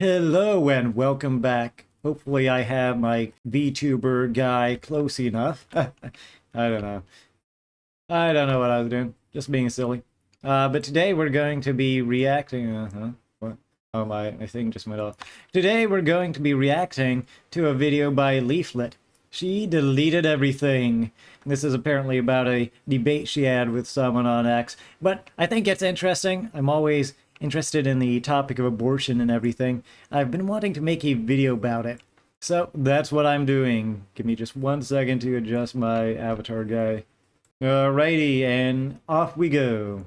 Hello and welcome back. Hopefully I have my VTuber guy close enough. I don't know. I don't know what I was doing. Just being silly. But today we're going to be reacting. What? Oh, my thing just went off. Today we're going to be reacting to a video by Leaflit. She deleted everything. This is apparently about a debate she had with someone on X. But I think it's interesting. I'm always interested in the topic of abortion and everything. I've been wanting to make a video about it. So that's what I'm doing. Give me just 1 second to adjust my avatar guy. Alrighty, and off we go.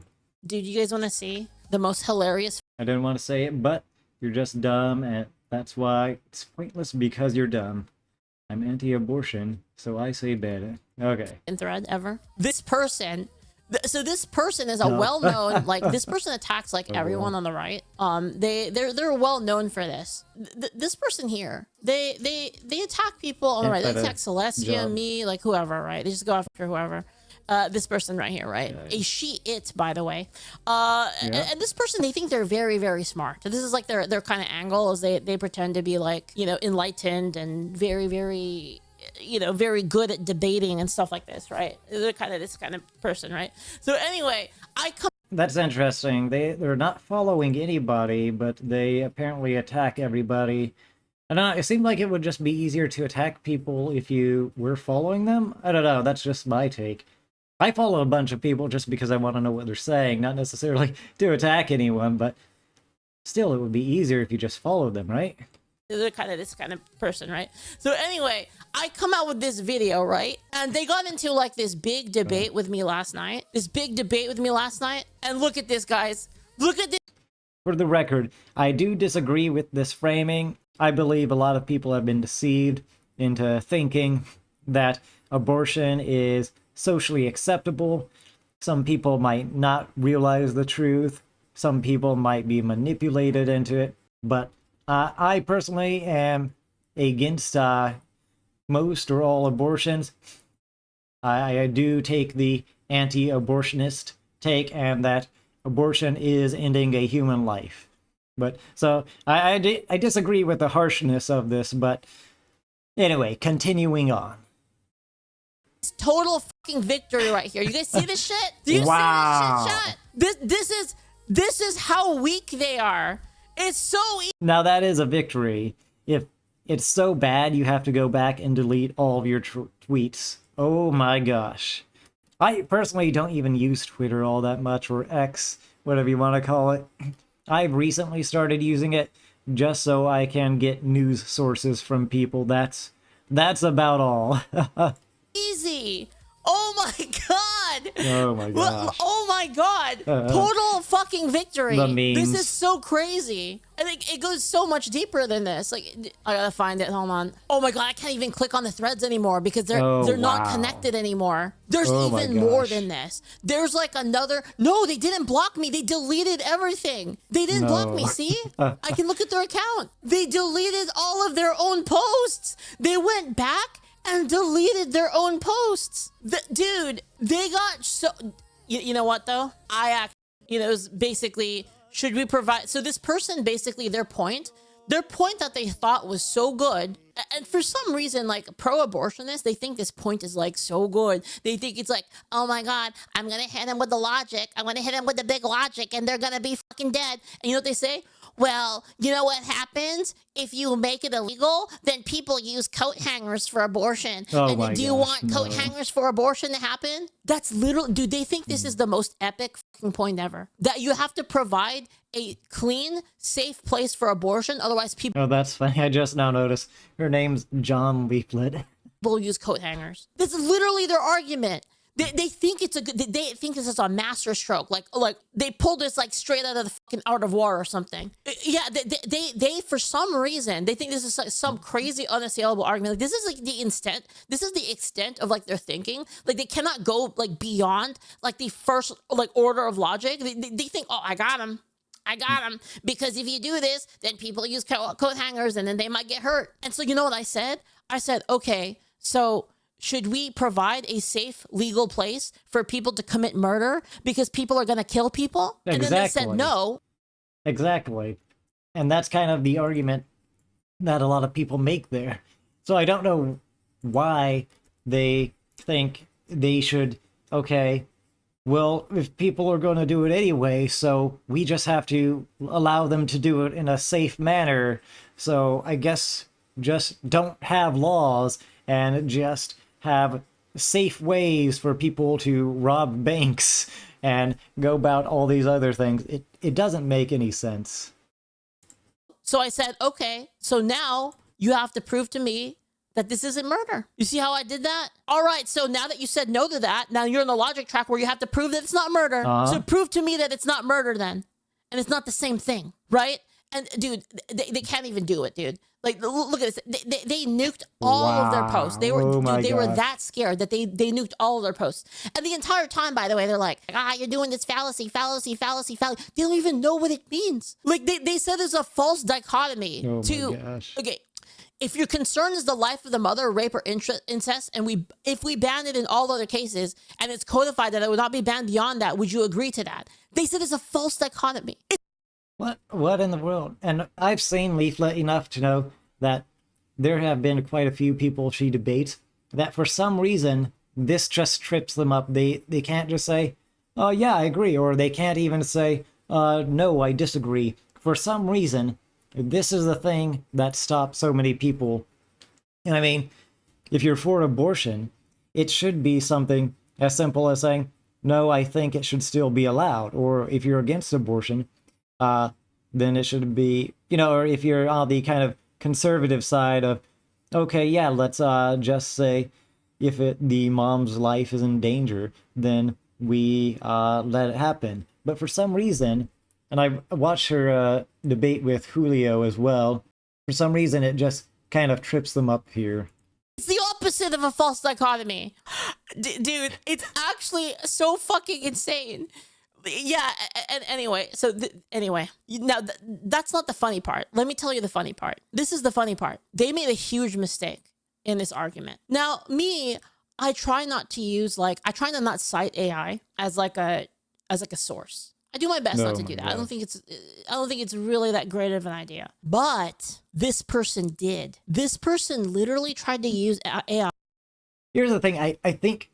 Dude, you guys want to see the most hilarious? I didn't want to say it, but you're just dumb, and that's why it's pointless because you're dumb. I'm anti-abortion, so I say better. Okay. Thread ever. This person. So this person is a well-known, like, this person attacks like everyone on the right. They're well known for this. This person here, they attack people on the right. They attack Celestia, me, like whoever, right? They just go after whoever. This person right here, right? A she-it, by the way. And this person, they think they're very, very smart. This is like their kind of angle, is they pretend to be like, you know, enlightened and very, very, you know, very good at debating and stuff like this, right? They're kind of this kind of person, right? So anyway, That's interesting. They're not following anybody, but they apparently attack everybody. I don't know, it seemed like it would just be easier to attack people if you were following them. I don't know, that's just my take. I follow a bunch of people just because I want to know what they're saying, not necessarily to attack anyone, but still, it would be easier if you just followed them, right? they're kind of this kind of person, right? So anyway, I come out with this video, right? And they got into like this big debate with me last night. And look at this, guys. Look at this. For the record, I do disagree with this framing. I believe a lot of people have been deceived into thinking that abortion is socially acceptable. Some people might not realize the truth. Some people might be manipulated into it. But I personally am against most or all abortions. I do take the anti-abortionist take, and that abortion is ending a human life. But so I disagree with the harshness of this, but anyway, continuing on. Total fucking victory right here. You guys see this shit? Do you see this shit, chat? This is how weak they are. It's so easy. Now that is a victory. If it's so bad, you have to go back and delete all of your tweets. Oh my gosh. I personally don't even use Twitter all that much, or X, whatever you want to call it. I've recently started using it just so I can get news sources from people. That's about all. Easy. Oh my god. Oh my gosh. Oh my god. Total fucking victory. The memes. This is so crazy. I think it goes so much deeper than this. Like, I gotta find it. Hold on. Oh my god, I can't even click on the threads anymore because they're not connected anymore. There's even more than this. There's like another. No, they didn't block me. They deleted everything. They didn't block me. See? I can look at their account. They deleted all of their own posts. They went back and deleted their own posts. Dude, they got so... You know what, though? You know, it was basically, should we provide... So this person, basically, their point that they thought was so good, and for some reason, like, pro-abortionists, they think this point is, like, so good. They think it's like, oh my god, I'm gonna hit them with the logic. I'm gonna hit them with the big logic, and they're gonna be fucking dead. And you know what they say? Well, you know what happens? If you make it illegal, then people use coat hangers for abortion. And do you want coat hangers for abortion to happen? That's literally... Dude, they think this is the most epic fucking point ever. That you have to provide a clean, safe place for abortion, otherwise people... Oh, that's funny. I just now noticed. Her name's John Leaflit. Will use coat hangers. That's literally their argument. They think it's a good... They think this is a master stroke. Like they pulled this like straight out of the fucking Art of War or something. Yeah, they for some reason, they think this is like some crazy unassailable argument. Like, this is like the extent. This is the extent of like their thinking. Like, they cannot go like beyond like the first like order of logic. They think, oh, I got him. Because if you do this, then people use coat hangers and then they might get hurt. And so you know what I said? I said, okay, so should we provide a safe, legal place for people to commit murder because people are going to kill people? Exactly. And then they said no. Exactly. And that's kind of the argument that a lot of people make there. So I don't know why they think they should, okay, well, if people are going to do it anyway, so we just have to allow them to do it in a safe manner. So I guess just don't have laws and just have safe ways for people to rob banks and go about all these other things. It doesn't make any sense. So I said, okay, so now you have to prove to me that this isn't murder. You see how I did that? All right, so now that you said no to that, now you're on the logic track where you have to prove that it's not murder. So prove to me that it's not murder then. And it's not the same thing, right? And dude, they can't even do it, dude. Like, look at this. They nuked all of their posts. They were, they were that scared that they nuked all of their posts. And the entire time, by the way, they're like, you're doing this fallacy. They don't even know what it means. Like, they said there's a false dichotomy okay, if your concern is the life of the mother, rape or incest, and if we ban it in all other cases, and it's codified that it would not be banned beyond that, would you agree to that? They said it's a false dichotomy. What in the world? And I've seen Leaflit enough to know that there have been quite a few people she debates that for some reason this just trips them up. They can't just say, oh yeah, I agree, or they can't even say, no, I disagree. For some reason, this is the thing that stops so many people. And I mean, if you're for abortion, it should be something as simple as saying, no, I think it should still be allowed. Or if you're against abortion, then it should be, or if you're on the kind of conservative side of, okay, yeah, let's just say if the mom's life is in danger, then we let it happen. But for some reason, and I watched her debate with Julio as well, for some reason it just kind of trips them up here. It's the opposite of a false dichotomy. Dude, it's actually so fucking insane. Yeah, and anyway, so anyway, now that's not the funny part. Let me tell you the funny part. This is the funny part. They made a huge mistake in this argument. Now, me, I try not to not cite AI as like a source. I do my best not to do that. God. I don't think it's really that great of an idea. But this person did. This person literally tried to use AI. Here's the thing. I think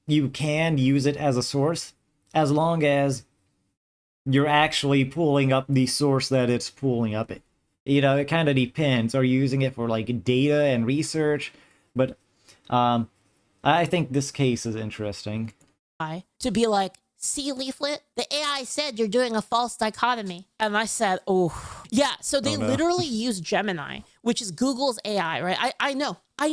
you can use it as a source, as long as you're actually pulling up the source that it's pulling up. It kind of depends. Are you using it for like data and research? But I think this case is interesting. To be like, see, Leaflit, the AI said you're doing a false dichotomy. And I said, oh, yeah. So they literally use Gemini, which is Google's AI, right? I know. I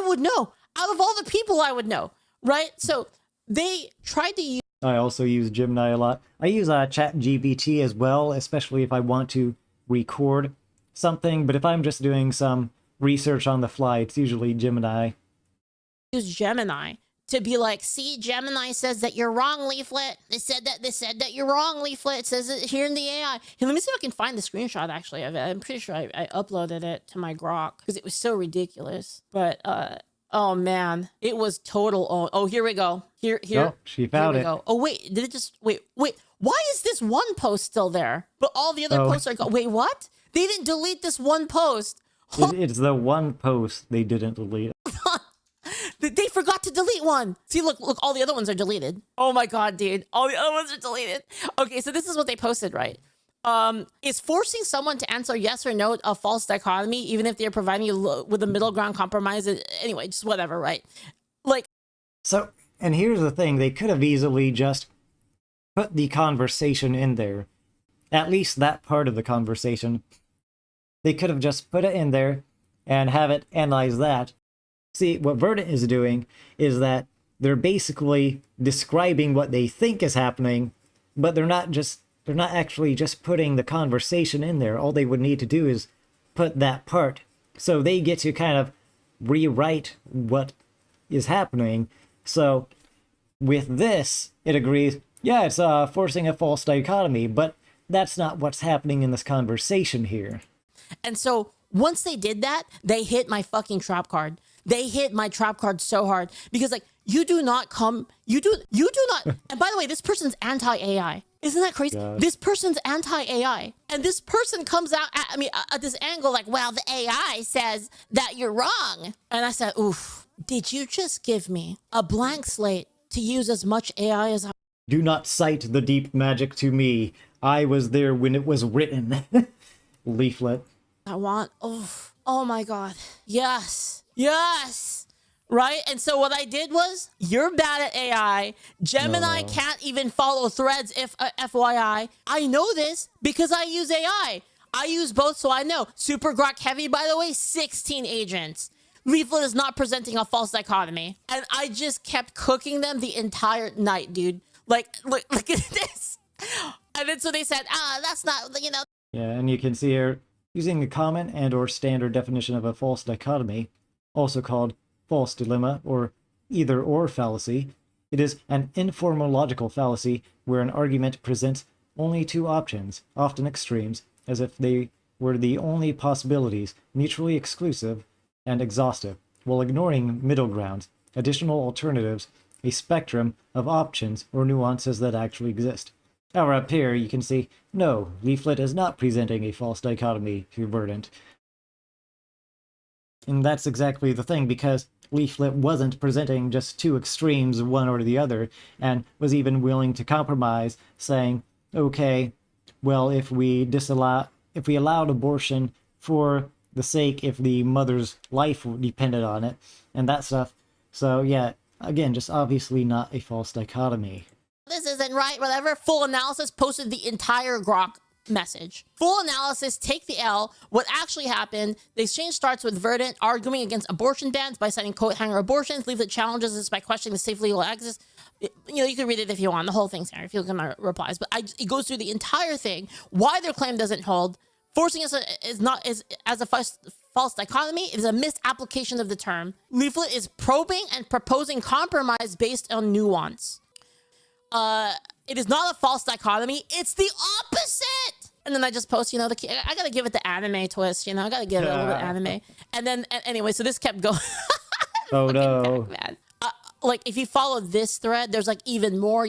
would know. Out of all the people, I would know, right? So they tried to use. I also use Gemini a lot. I use ChatGPT as well, especially if I want to record something. But if I'm just doing some research on the fly, it's usually Gemini. Use Gemini to be like, see, Gemini says that you're wrong, Leaflit. They said that you're wrong, Leaflit. It says it here in the AI. Hey, let me see if I can find the screenshot, actually, of it. I'm pretty sure I uploaded it to my Grok because it was so ridiculous. But, oh, man, it was total. Oh, here we go. Here. Oh, she found it. Go. Oh, wait, did it just, wait. Why is this one post still there? But all the other posts are gone. Wait, what? They didn't delete this one post. It's the one post they didn't delete. They forgot to delete one. See, look, all the other ones are deleted. Oh my God, dude. All the other ones are deleted. Okay, so this is what they posted, right? Is forcing someone to answer yes or no a false dichotomy, even if they're providing you with a middle ground compromise? Anyway, just whatever, right? Like. So, and here's the thing. They could have easily just put the conversation in there. At least that part of the conversation. They could have just put it in there and have it analyze that. See, what Verdant is doing is that they're basically describing what they think is happening, but they're not actually just putting the conversation in there. All they would need to do is put that part. So they get to kind of rewrite what is happening. So with this, it agrees, yeah, it's forcing a false dichotomy, but that's not what's happening in this conversation here. And so once they did that, they hit my fucking trap card. They hit my trap card so hard because, like, you do not, and by the way, this person's anti-AI. Isn't that crazy? God. This person's anti-AI. And this person comes out at this angle like, well, the AI says that you're wrong. And I said, oof, did you just give me a blank slate to use as much AI as I... Do not cite the deep magic to me. I was there when it was written. Leaflet. I want. Oh my God. Yes. Yes. Right? And so what I did was, you're bad at AI. Gemini can't even follow threads, if FYI. I know this because I use AI. I use both, so I know. Super Grok Heavy, by the way, 16 agents. Leaflet is not presenting a false dichotomy. And I just kept cooking them the entire night, dude. Like, look at this. And then so they said, that's not, you know. Yeah, and you can see here, using the common and or standard definition of a false dichotomy, also called false dilemma or either or fallacy, it is an informal logical fallacy where an argument presents only two options, often extremes, as if they were the only possibilities, mutually exclusive and exhaustive, while ignoring middle grounds, additional alternatives, a spectrum of options or nuances that actually exist. However, up here you can see, no, Leaflet is not presenting a false dichotomy to Verdant. And that's exactly the thing, because Leaflet wasn't presenting just two extremes, one or the other, and was even willing to compromise, saying, okay, well, if we allowed abortion for the sake if the mother's life depended on it, and that stuff. So yeah, again, just obviously not a false dichotomy. This isn't right, whatever. Full analysis posted the entire Grok message. Full analysis, take the L. What actually happened, the exchange starts with Verdant arguing against abortion bans by citing coat hanger abortions. Leaflet challenges this by questioning the safe legal access. You know, you can read it if you want. The whole thing's here if you look at my replies. But it goes through the entire thing, why their claim doesn't hold. Forcing us as a false dichotomy. It is a misapplication of the term. Leaflet is probing and proposing compromise based on nuance. It is not a false dichotomy. It's the opposite. And then I just post, you know, I gotta give it the anime twist, you know, I gotta give it a little bit of anime. And then, anyway, so this kept going. Oh no. Man. Like, if you follow this thread, there's like even more.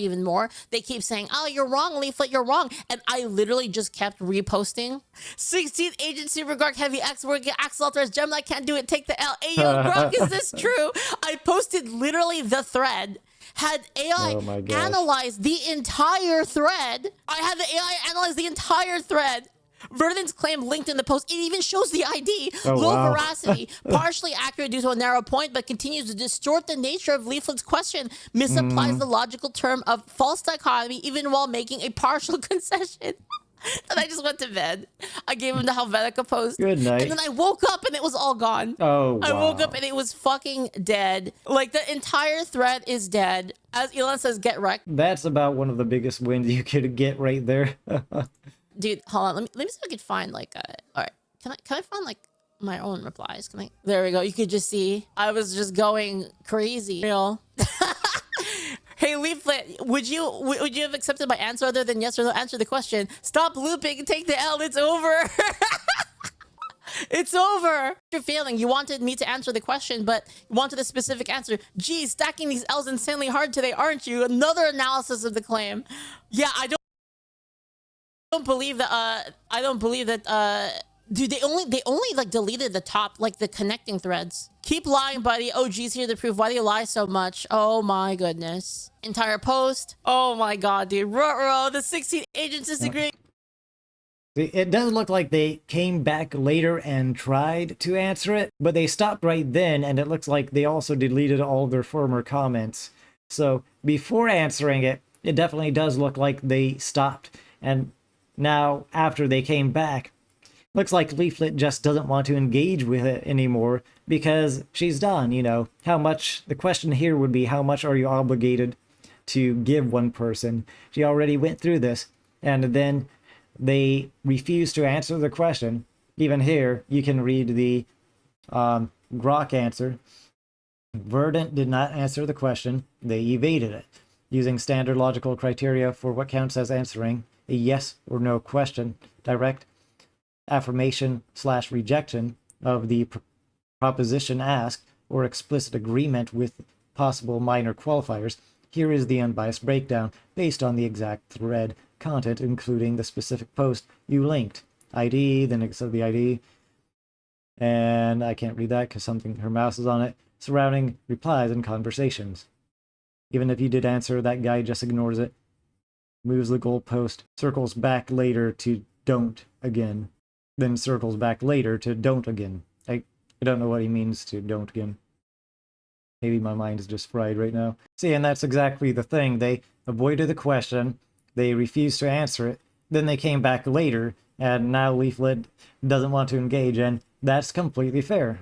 They keep saying, oh, you're wrong, Leaflet, you're wrong. And I literally just kept reposting. 16th Agent Super Grok Heavy X working Exile threads. Gemini can't do it. Take the L. Hey, yo, Grok, is this true? I posted literally the thread. Had AI analyze the entire thread. I had the AI analyze the entire thread. Verdant's claim linked in the post. It even shows the ID. Low veracity. Partially accurate due to a narrow point, but continues to distort the nature of Leaflet's question. Misapplies the logical term of false dichotomy, even while making a partial concession. And I just went to bed. I gave him the Helvetica post. Good night. And then I woke up and it was all gone. Oh, wow. I woke up and it was fucking dead. Like, the entire thread is dead. As Elon says, get wrecked. That's about one of the biggest wins you could get right there. Dude, hold on. Let me see if I can find like all right. Can I find like my own replies? There we go. You could just see I was just going crazy. Real. Hey, Leaflet, would you have accepted my answer other than yes or no? Answer the question. Stop looping. Take the L. It's over. It's over. You're failing. You wanted me to answer the question, but you wanted a specific answer. Geez, stacking these L's insanely hard today, aren't you? Another analysis of the claim. Yeah, I don't believe that. Dude, they only like deleted the top, like the connecting threads. Keep lying, buddy. OG's here to prove why do you lie so much. Oh my goodness. Entire post. Oh my god, dude. Ruh-roh, the 16 agents disagree. It does look like they came back later and tried to answer it, but they stopped right then, and it looks like they also deleted all their former comments. So before answering it, it definitely does look like they stopped. And now, after they came back, looks like Leaflet just doesn't want to engage with it anymore because she's done, you know. The question here would be, how much are you obligated to give one person? She already went through this, and then they refused to answer the question. Even here, you can read the Grok answer. Verdant did not answer the question. They evaded it, using standard logical criteria for what counts as answering a yes or no question, direct affirmation/rejection of the proposition asked, or explicit agreement with possible minor qualifiers. Here is the unbiased breakdown based on the exact thread content, including the specific post you linked. ID, then it said the ID. And I can't read that because her mouse is on it. Surrounding replies and conversations. Even if you did answer, that guy just ignores it. Moves the goalpost, circles back later to don't again. Then circles back later to don't again. I don't know what he means to don't again. Maybe my mind is just fried right now. See, and that's exactly the thing. They avoided the question, they refused to answer it, then they came back later, and now Leaflit doesn't want to engage, and that's completely fair.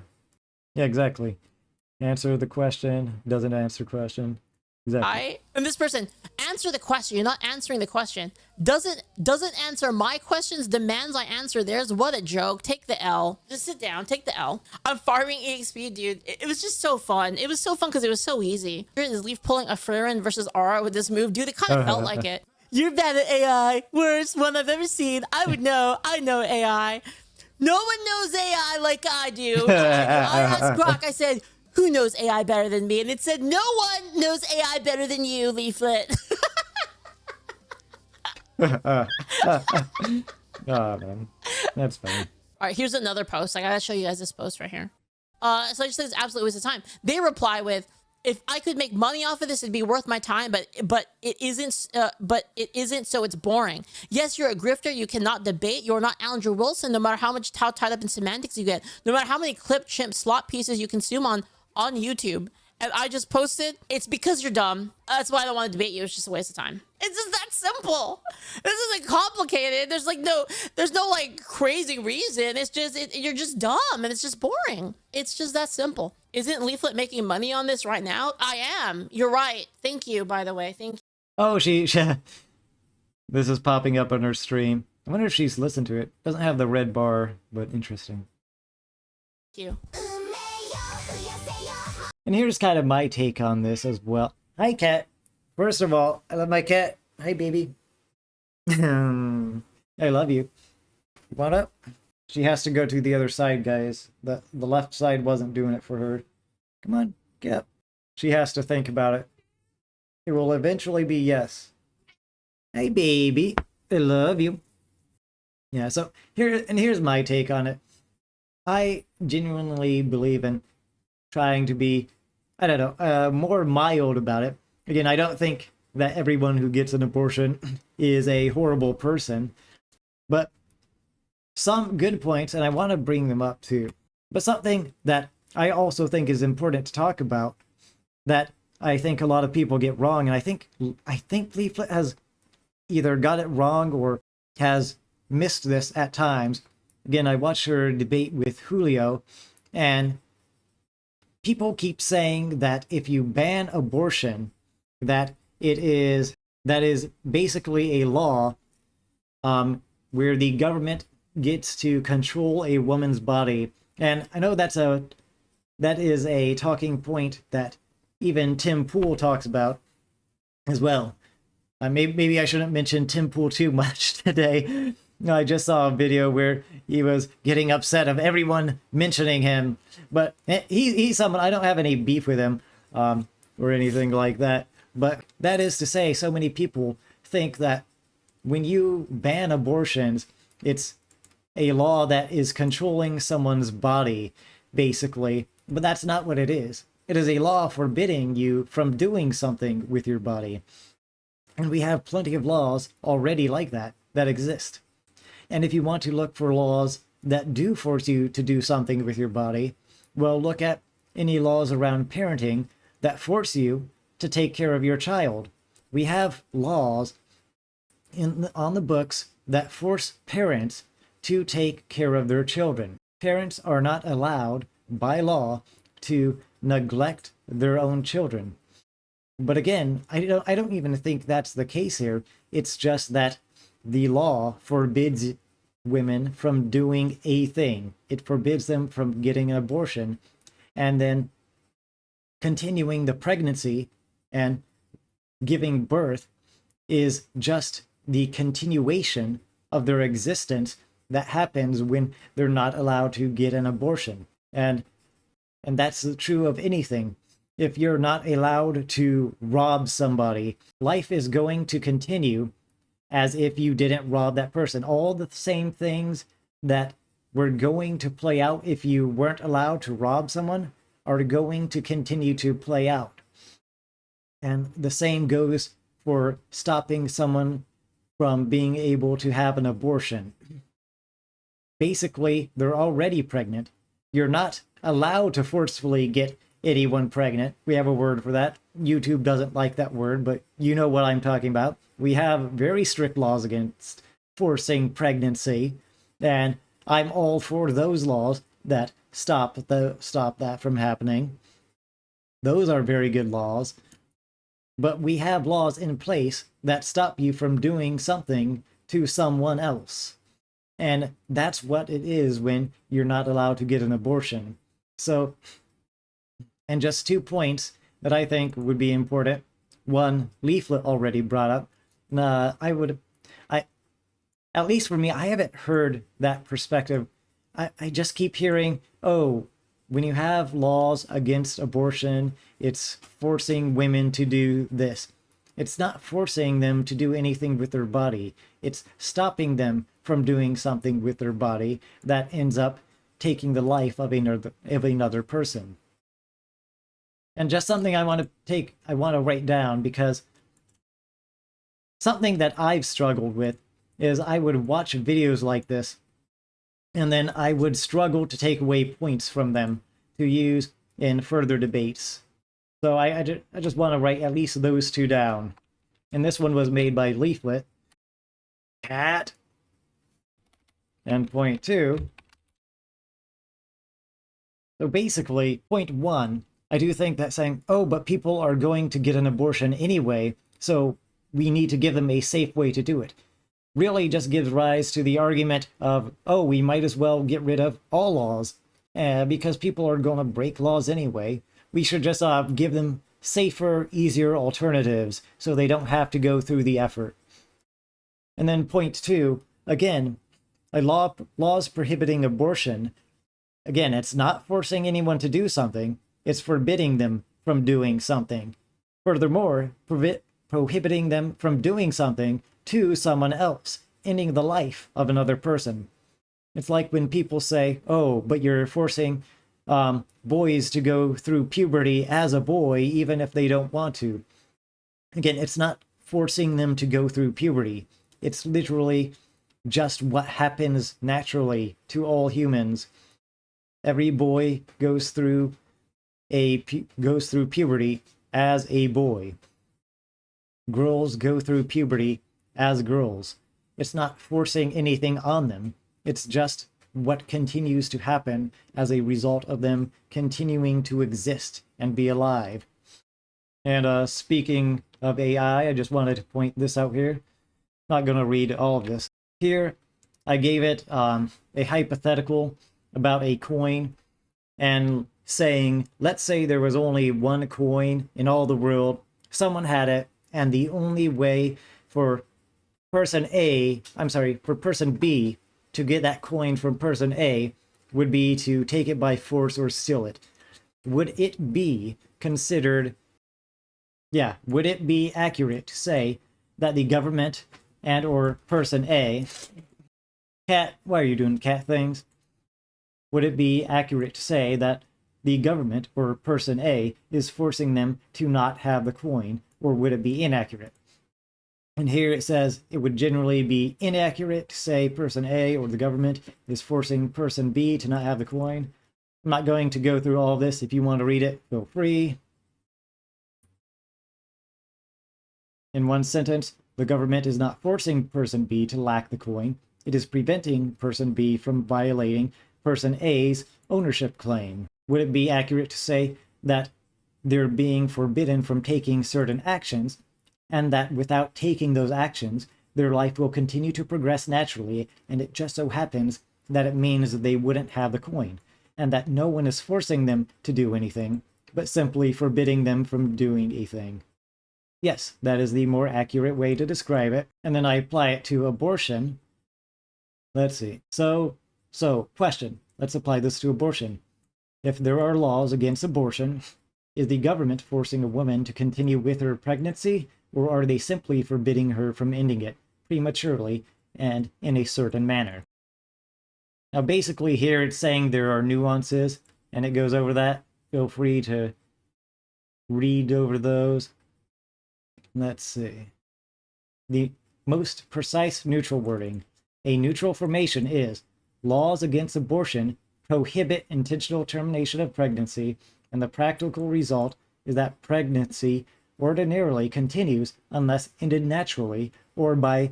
Yeah, exactly. Answer the question, doesn't answer question. Exactly. And this person, answer the question. You're not answering the question. Doesn't answer my questions, demands I answer theirs. What a joke. Take the L. Just sit down, take the L. I'm farming EXP, dude. It was just so fun. It was so fun because it was so easy. Here is Leaf pulling a Fririn versus Aura with this move. Dude, it kind of felt like it. You're bad at AI. Worst one I've ever seen. I would know. I know AI. No one knows AI like I do. I asked Grok, I said, who knows AI better than me? And it said, no one knows AI better than you, Leaflit. Oh, man. That's funny. All right, here's another post. I gotta show you guys this post right here. So I just said it's absolutely waste of time. They reply with, if I could make money off of this, it'd be worth my time, but it isn't. But it isn't. So it's boring. Yes, you're a grifter. You cannot debate. You're not Andrew Wilson. No matter how tied up in semantics you get, no matter how many clip chimp slot pieces you consume on YouTube. And I just posted, it's because you're dumb. That's why I don't want to debate you. It's just a waste of time. It's just that simple. This isn't complicated. There's no like crazy reason. It's just, you're just dumb and it's just boring. It's just that simple. Isn't Leaflit making money on this right now? I am. You're right. Thank you, by the way. Thank you. Oh, this is popping up on her stream. I wonder if she's listened to it. Doesn't have the red bar, but interesting. Thank you. And here's kind of my take on this as well. Hi, cat. First of all, I love my cat. Hi, baby. I love you. Want up? She has to go to the other side, guys. The left side wasn't doing it for her. Come on, get up. She has to think about it. It will eventually be yes. Hey, baby. I love you. Yeah, so here's my take on it. I genuinely believe in trying to be, I don't know, more mild about it. Again, I don't think that everyone who gets an abortion is a horrible person, but some good points, and I want to bring them up too. But something that I also think is important to talk about that I think a lot of people get wrong, and I think Leaflit has either got it wrong or has missed this at times. Again, I watched her debate with Julio, and people keep saying that if you ban abortion, that is basically a law where the government gets to control a woman's body. And I know that is a talking point that even Tim Pool talks about as well. Maybe I shouldn't mention Tim Pool too much today. I just saw a video where he was getting upset of everyone mentioning him, but he's someone, I don't have any beef with him or anything like that. But that is to say, so many people think that when you ban abortions, it's a law that is controlling someone's body, basically. But that's not what it is. It is a law forbidding you from doing something with your body. And we have plenty of laws already like that exist. And if you want to look for laws that do force you to do something with your body, well, look at any laws around parenting that force you to take care of your child. We have laws on the books that force parents to take care of their children. Parents are not allowed by law to neglect their own children. But again, I don't even think that's the case here. It's just that the law forbids women from doing a thing. It forbids them from getting an abortion and then continuing the pregnancy and giving birth is just the continuation of their existence that happens when they're not allowed to get an abortion. And that's true of anything. If you're not allowed to rob somebody, life is going to continue as if you didn't rob that person. All the same things that were going to play out if you weren't allowed to rob someone are going to continue to play out. And the same goes for stopping someone from being able to have an abortion. Basically, they're already pregnant. You're not allowed to forcefully get anyone pregnant. We have a word for that. YouTube doesn't like that word, but you know what I'm talking about. We have very strict laws against forcing pregnancy, and I'm all for those laws that stop that from happening. Those are very good laws. But we have laws in place that stop you from doing something to someone else. And that's what it is when you're not allowed to get an abortion. So, and just 2 points that I think would be important. One, Leaflit already brought up. At least for me, I haven't heard that perspective. I just keep hearing, oh, when you have laws against abortion, it's forcing women to do this. It's not forcing them to do anything with their body. It's stopping them from doing something with their body that ends up taking the life of another person. And just something I want to write down, because something that I've struggled with is I would watch videos like this, and then I would struggle to take away points from them to use in further debates. So I just want to write at least those 2 down. And this one was made by Leaflit. Cat. And point 2. So basically, point 1, I do think that saying, oh, but people are going to get an abortion anyway, so we need to give them a safe way to do it, really just gives rise to the argument of, oh, we might as well get rid of all laws, because people are going to break laws anyway. We should just give them safer, easier alternatives so they don't have to go through the effort. And then point 2, again, laws prohibiting abortion, again, it's not forcing anyone to do something, it's forbidding them from doing something. Furthermore, prohibiting them from doing something to someone else, ending the life of another person. It's like when people say, oh, but you're forcing boys to go through puberty as a boy, even if they don't want to. Again, it's not forcing them to go through puberty. It's literally just what happens naturally to all humans. Every boy goes through puberty as a boy. Girls go through puberty as girls. It's not forcing anything on them. It's just what continues to happen as a result of them continuing to exist and be alive. And speaking of AI, I just wanted to point this out here. Not going to read all of this. Here, I gave it a hypothetical about a coin and saying, let's say there was only one coin in all the world, someone had it, and the only way for person B to get that coin from person A would be to take it by force or steal it. Would it be accurate to say that the government and or person A, cat, why are you doing cat things? Would it be accurate to say that the government or person A is forcing them to not have the coin, or would it be inaccurate? And here it says it would generally be inaccurate to say person A or the government is forcing person B to not have the coin. I'm not going to go through all this. If you want to read it, feel free. In one sentence, the government is not forcing person B to lack the coin. It is preventing person B from violating person A's ownership claim. Would it be accurate to say that they're being forbidden from taking certain actions, and that without taking those actions, their life will continue to progress naturally, and it just so happens that it means that they wouldn't have the coin, and that no one is forcing them to do anything, but simply forbidding them from doing a thing? Yes, that is the more accurate way to describe it. And then I apply it to abortion. Let's see. So question. Let's apply this to abortion. If there are laws against abortion, is the government forcing a woman to continue with her pregnancy, or are they simply forbidding her from ending it, prematurely and in a certain manner. Now, basically here it's saying there are nuances, and it goes over that. Feel free to read over those. Let's see. The most precise neutral wording. A neutral formation is laws against abortion prohibit intentional termination of pregnancy, and the practical result is that pregnancy ordinarily continues unless ended naturally or by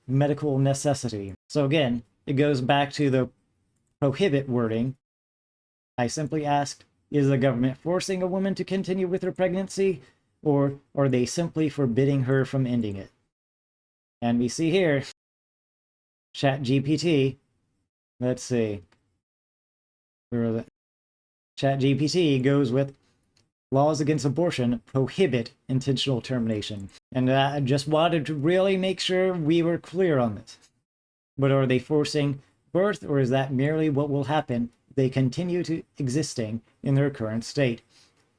medical necessity. So again, it goes back to the prohibit wording. I simply asked, is the government forcing a woman to continue with her pregnancy, or are they simply forbidding her from ending it? And we see here, ChatGPT, let's see, ChatGPT goes with laws against abortion prohibit intentional termination. And I just wanted to really make sure we were clear on this. But are they forcing birth, or is that merely what will happen if they continue to existing in their current state?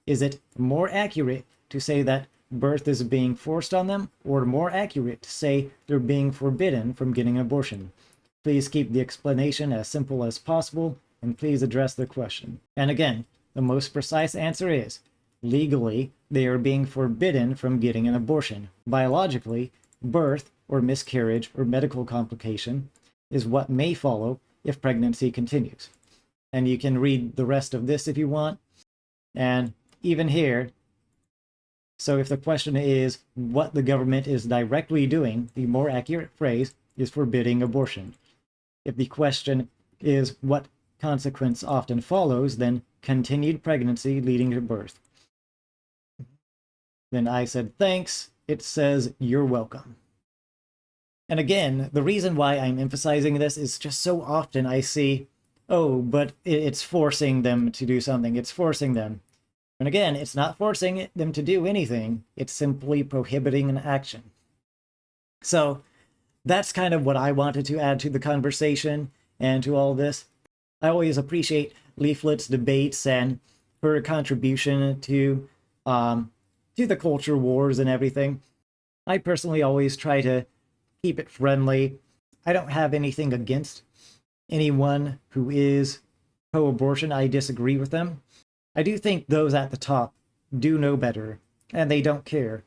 Is it more accurate to say that birth is being forced on them, or more accurate to say they're being forbidden from getting an abortion? Please keep the explanation as simple as possible, and please address the question. And again, the most precise answer is, legally, they are being forbidden from getting an abortion. Biologically, birth or miscarriage or medical complication is what may follow if pregnancy continues. And you can read the rest of this if you want. And even here, so if the question is what the government is directly doing, the more accurate phrase is forbidding abortion. If the question is what consequence often follows, then continued pregnancy leading to birth. Then I said, thanks. It says, you're welcome. And again, the reason why I'm emphasizing this is just so often I see, oh, but it's forcing them to do something. It's forcing them. And again, it's not forcing them to do anything. It's simply prohibiting an action. So that's kind of what I wanted to add to the conversation and to all this. I always appreciate Leaflit's debates and her contribution to the culture wars and everything. I personally always try to keep it friendly. I don't have anything against anyone who is pro-abortion. I disagree with them. I do think those at the top do know better, and they don't care.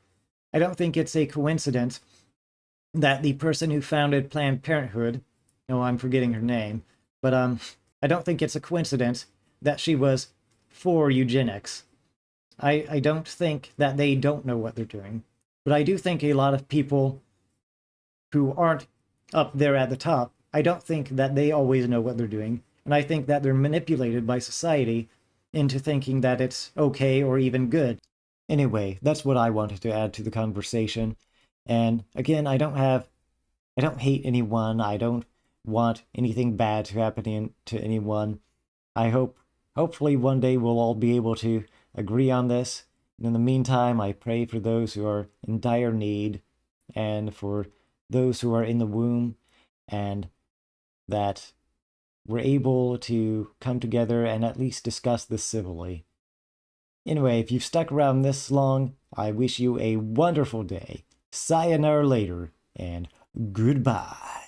I don't think it's a coincidence that the person who founded Planned Parenthood, no, I'm forgetting her name, but I don't think it's a coincidence that she was for eugenics. I don't think that they don't know what they're doing, but I do think a lot of people who aren't up there at the top, I don't think that they always know what they're doing, and I think that they're manipulated by society into thinking that it's okay or even good. Anyway, that's what I wanted to add to the conversation. And again, I don't hate anyone. I don't want anything bad to happen to anyone. Hopefully one day we'll all be able to agree on this. And in the meantime, I pray for those who are in dire need and for those who are in the womb, and that we're able to come together and at least discuss this civilly. Anyway, if you've stuck around this long, I wish you a wonderful day. Sayonara later, and goodbye.